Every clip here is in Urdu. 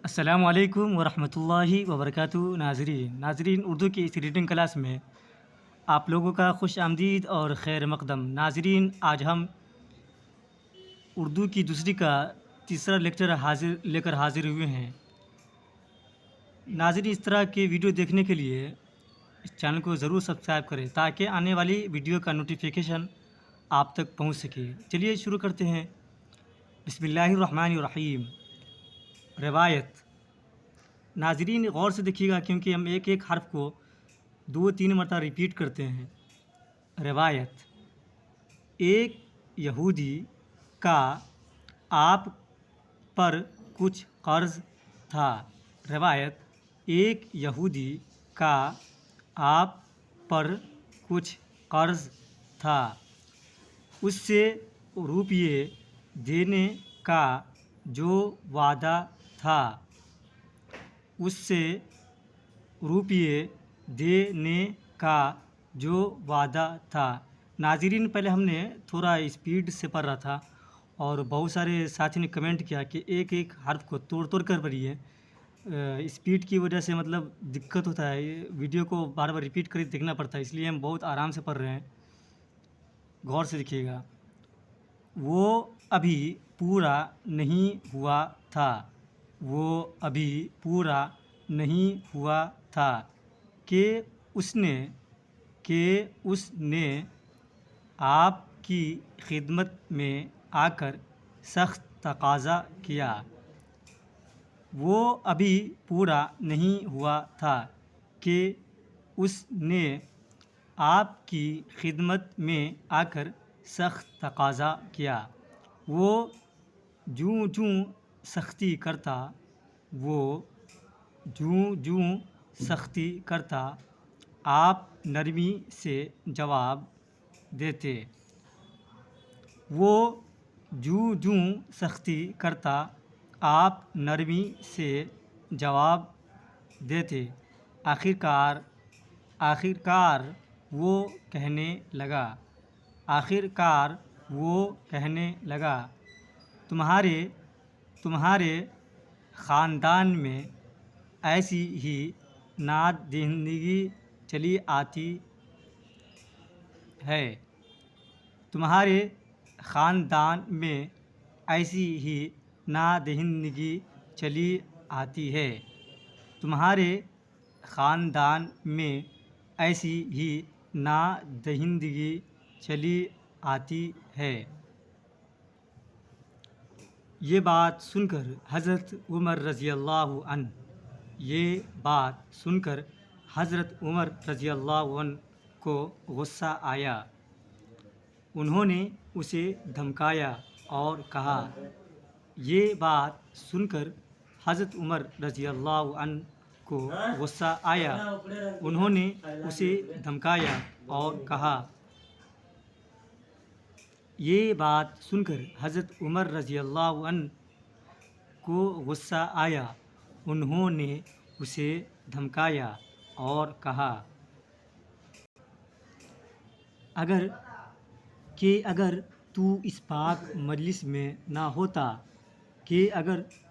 السلام علیکم ورحمۃ اللہ وبرکاتہ۔ ناظرین اردو کی اس ریڈنگ کلاس میں آپ لوگوں کا خوش آمدید اور خیر مقدم۔ ناظرین، آج ہم اردو کی دوسری کا تیسرا لیکچر لے کر حاضر ہوئے ہیں۔ ناظرین، اس طرح کے ویڈیو دیکھنے کے لیے اس چینل کو ضرور سبسکرائب کریں تاکہ آنے والی ویڈیو کا نوٹیفیکیشن آپ تک پہنچ سکے۔ چلیے شروع کرتے ہیں۔ بسم اللہ الرحمن الرحیم۔ روایت۔ ناظرین غور سے دیکھیے گا کیونکہ ہم ایک ایک حرف کو 2-3 مرتبہ ریپیٹ کرتے ہیں۔ روایت۔ ایک یہودی کا آپ پر کچھ قرض تھا۔ روایت۔ ایک یہودی کا آپ پر کچھ قرض تھا، اس سے روپیے دینے کا جو وعدہ تھا، اس سے روپیے دینے کا جو وعدہ تھا۔ ناظرین، پہلے ہم نے تھوڑا اسپیڈ سے پڑھ رہا تھا اور بہت سارے ساتھی نے کمنٹ کیا کہ ایک ایک حرف کو توڑ توڑ کر پڑھیے۔ اسپیڈ کی وجہ سے دقت ہوتا ہے، ویڈیو کو بار بار ریپیٹ کر دیکھنا پڑتا ہے، اس لیے ہم بہت آرام سے پڑھ رہے ہیں۔ غور سے دیکھیے گا۔ وہ ابھی پورا نہیں ہوا تھا۔ وہ ابھی پورا نہیں ہوا تھا کہ اس نے آپ کی خدمت میں آ کر سخت تقاضا کیا۔ وہ ابھی پورا نہیں ہوا تھا کہ اس نے آپ کی خدمت میں آ کر سخت تقاضا کیا۔ وہ جوں جوں سختی کرتا آپ نرمی سے جواب دیتے۔ وہ جوں جوں سختی کرتا آپ نرمی سے جواب دیتے۔ آخرکار وہ کہنے لگا، تمہارے خاندان میں ایسی ہی نادہندگی چلی آتی ہے۔ تمہارے خاندان میں ایسی ہی نادہندگی چلی آتی ہے۔ تمہارے خاندان میں ایسی ہی نادہندگی چلی آتی ہے۔ یہ بات سن کر حضرت عمر رضی اللہ عنہ کو غصہ آیا۔ انہوں نے اسے دھمکایا اور کہا۔ یہ بات سن کر حضرت عمر رضی اللہ عنہ کو غصہ آیا۔ انہوں نے اسے دھمکایا اور کہا۔ یہ بات سن کر حضرت عمر رضی اللہ عنہ کو غصہ آیا۔ انہوں نے اسے دھمکایا اور کہا۔ اگر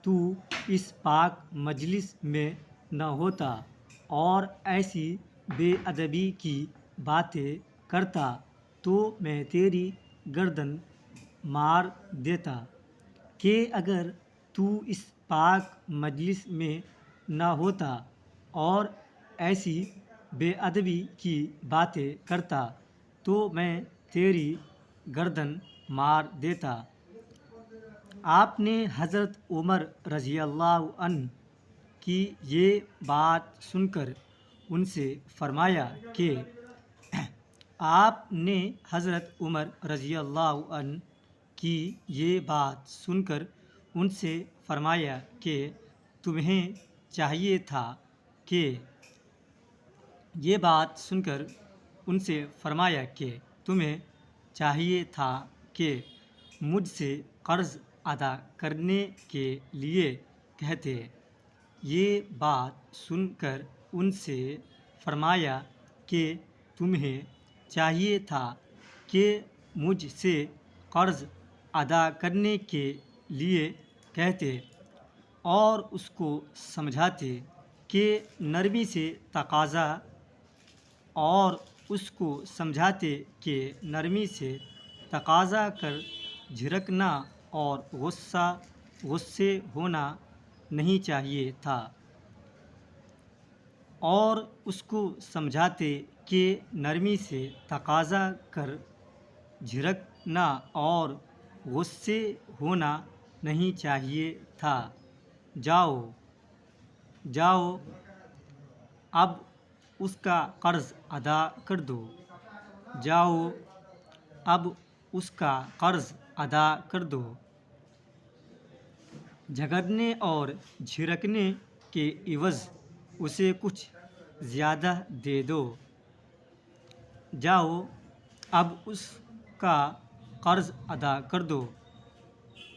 تو اس پاک مجلس میں نہ ہوتا اور ایسی بے ادبی کی باتیں کرتا تو میں تیری گردن مار دیتا۔ کہ اگر تو اس پاک مجلس میں نہ ہوتا اور ایسی بے ادبی کی باتیں کرتا تو میں تیری گردن مار دیتا۔ آپ نے حضرت عمر رضی اللہ عنہ کی یہ بات سن کر ان سے فرمایا کہ تمہیں چاہیے تھا کہ مجھ سے قرض ادا کرنے کے لیے کہتے۔ یہ بات سن کر ان سے فرمایا کہ تمہیں چاہیے تھا کہ مجھ سے قرض ادا کرنے کے لیے کہتے۔ اور اس کو سمجھاتے کہ نرمی سے تقاضا اور اس کو سمجھاتے کہ نرمی سے تقاضا کر جھڑکنا اور غصے ہونا نہیں چاہیے تھا، اور اس کو سمجھاتے کہ نرمی سے تقاضا کر جھڑکنا اور غصے ہونا نہیں چاہیے تھا۔ جاؤ جاؤ اب اس کا قرض ادا کر دو، جاؤ اب اس کا قرض ادا کر دو، جھگڑنے اور جھڑکنے کے عوض اسے کچھ زیادہ دے دو، جاؤ اب اس کا قرض ادا کر دو،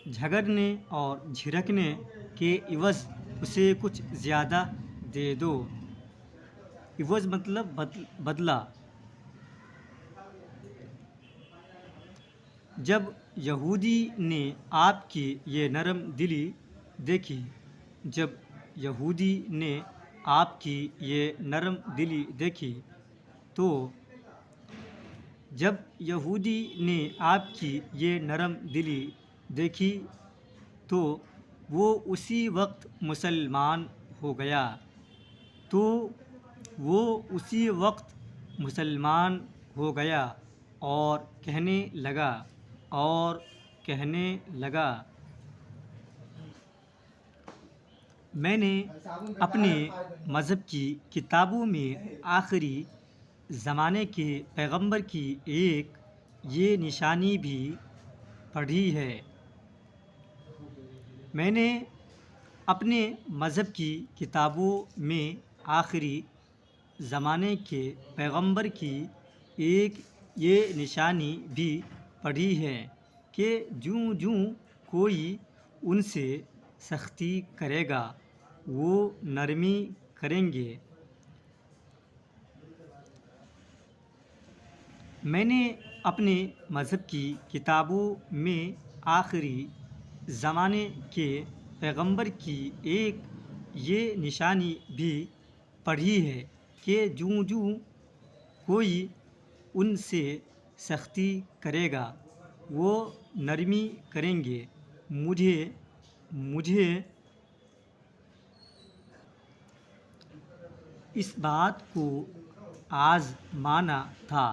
جھگڑنے اور جھڑکنے کے عوض اسے کچھ زیادہ دے دو۔ عوض مطلب بدلہ۔ جب یہودی نے آپ کی یہ نرم دلی دیکھی جب یہودی نے آپ کی یہ نرم دلی دیکھی تو جب یہودی نے آپ کی یہ نرم دلی دیکھی تو وہ اسی وقت مسلمان ہو گیا اور کہنے لگا میں نے اپنے مذہب کی کتابوں میں آخری زمانے کے پیغمبر کی ایک یہ نشانی بھی پڑھی ہے۔ میں نے اپنے مذہب کی کتابوں میں آخری زمانے کے پیغمبر کی ایک یہ نشانی بھی پڑھی ہے کہ جوں جوں کوئی ان سے سختی کرے گا وہ نرمی کریں گے۔ میں نے اپنے مذہب کی کتابوں میں آخری زمانے کے پیغمبر کی ایک یہ نشانی بھی پڑھی ہے کہ جوں جوں کوئی ان سے سختی کرے گا وہ نرمی کریں گے۔ مجھے اس بات کو آزمانا تھا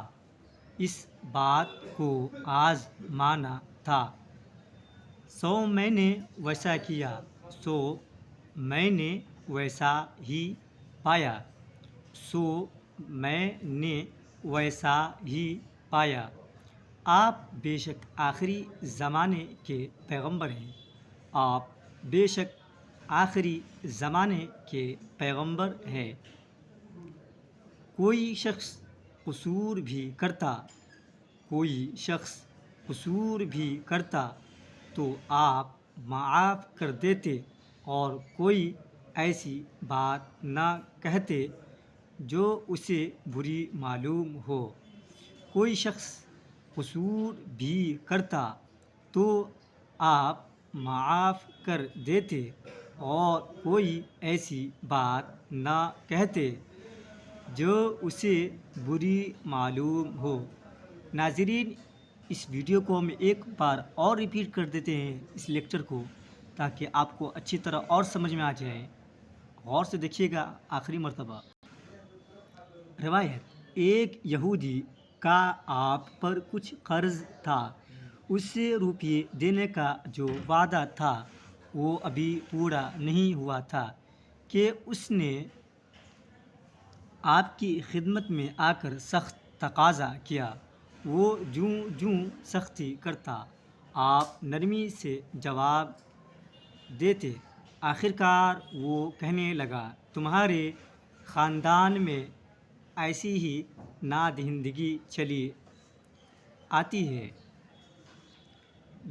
سو میں نے ویسا کیا، سو میں نے ویسا ہی پایا۔ آپ بے شک آخری زمانے کے پیغمبر ہیں، آپ بے شک آخری زمانے کے پیغمبر ہیں۔ کوئی شخص قصور بھی کرتا تو آپ معاف کر دیتے اور کوئی ایسی بات نہ کہتے جو اسے بری معلوم ہو۔ کوئی شخص قصور بھی کرتا تو آپ معاف کر دیتے اور کوئی ایسی بات نہ کہتے جو اسے بری معلوم ہو۔ ناظرین، اس ویڈیو کو ہم ایک بار اور ریپیٹ کر دیتے ہیں اس لیکچر کو تاکہ آپ کو اچھی طرح اور سمجھ میں آ جائے۔ غور سے دیکھیے گا آخری مرتبہ۔ روایت: ایک یہودی کا آپ پر کچھ قرض تھا، اس سے روپیے دینے کا جو وعدہ تھا وہ ابھی پورا نہیں ہوا تھا کہ اس نے آپ کی خدمت میں آ کر سخت تقاضا کیا۔ وہ جوں جوں سختی کرتا آپ نرمی سے جواب دیتے۔ آخرکار وہ کہنے لگا تمہارے خاندان میں ایسی ہی نادہندگی چلی آتی ہے۔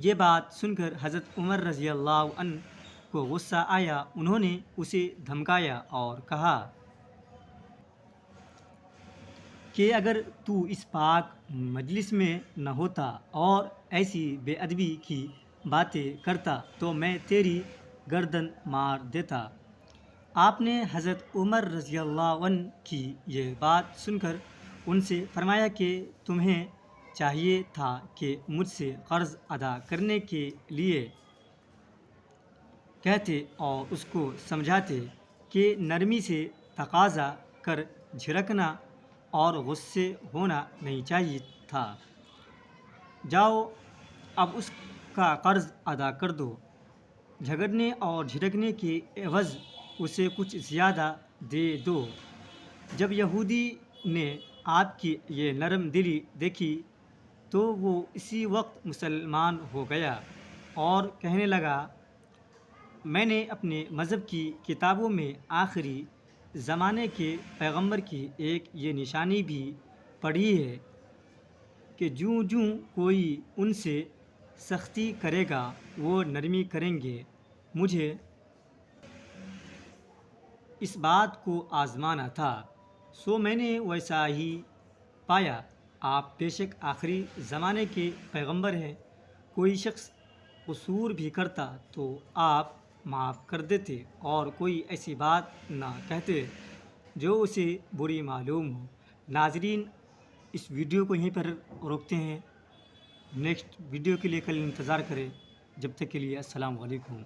یہ بات سن کر حضرت عمر رضی اللہ عنہ کو غصہ آیا۔ انہوں نے اسے دھمکایا اور کہا کہ اگر تو اس پاک مجلس میں نہ ہوتا اور ایسی بے ادبی کی باتیں کرتا تو میں تیری گردن مار دیتا۔ آپ نے حضرت عمر رضی اللہ عنہ کی یہ بات سن کر ان سے فرمایا کہ تمہیں چاہیے تھا کہ مجھ سے قرض ادا کرنے کے لیے کہتے اور اس کو سمجھاتے کہ نرمی سے تقاضا کر جھڑکنا اور غصے ہونا نہیں چاہیے تھا۔ جاؤ اب اس کا قرض ادا کر دو۔ جھگڑنے اور جھڑکنے کے عوض اسے کچھ زیادہ دے دو۔ جب یہودی نے آپ کی یہ نرم دلی دیکھی تو وہ اسی وقت مسلمان ہو گیا اور کہنے لگا، میں نے اپنے مذہب کی کتابوں میں آخری زمانے کے پیغمبر کی ایک یہ نشانی بھی پڑھی ہے کہ جوں جوں کوئی ان سے سختی کرے گا وہ نرمی کریں گے۔ مجھے اس بات کو آزمانا تھا، سو میں نے ویسا ہی پایا۔ آپ بے شک آخری زمانے کے پیغمبر ہیں۔ کوئی شخص قصور بھی کرتا تو آپ معاف کر دیتے اور کوئی ایسی بات نہ کہتے جو اسے بری معلوم ہو۔ ناظرین، اس ویڈیو کو یہیں پر روکتے ہیں۔ نیکسٹ ویڈیو کے لیے کل انتظار کریں۔ جب تک کے لیے السلام علیکم۔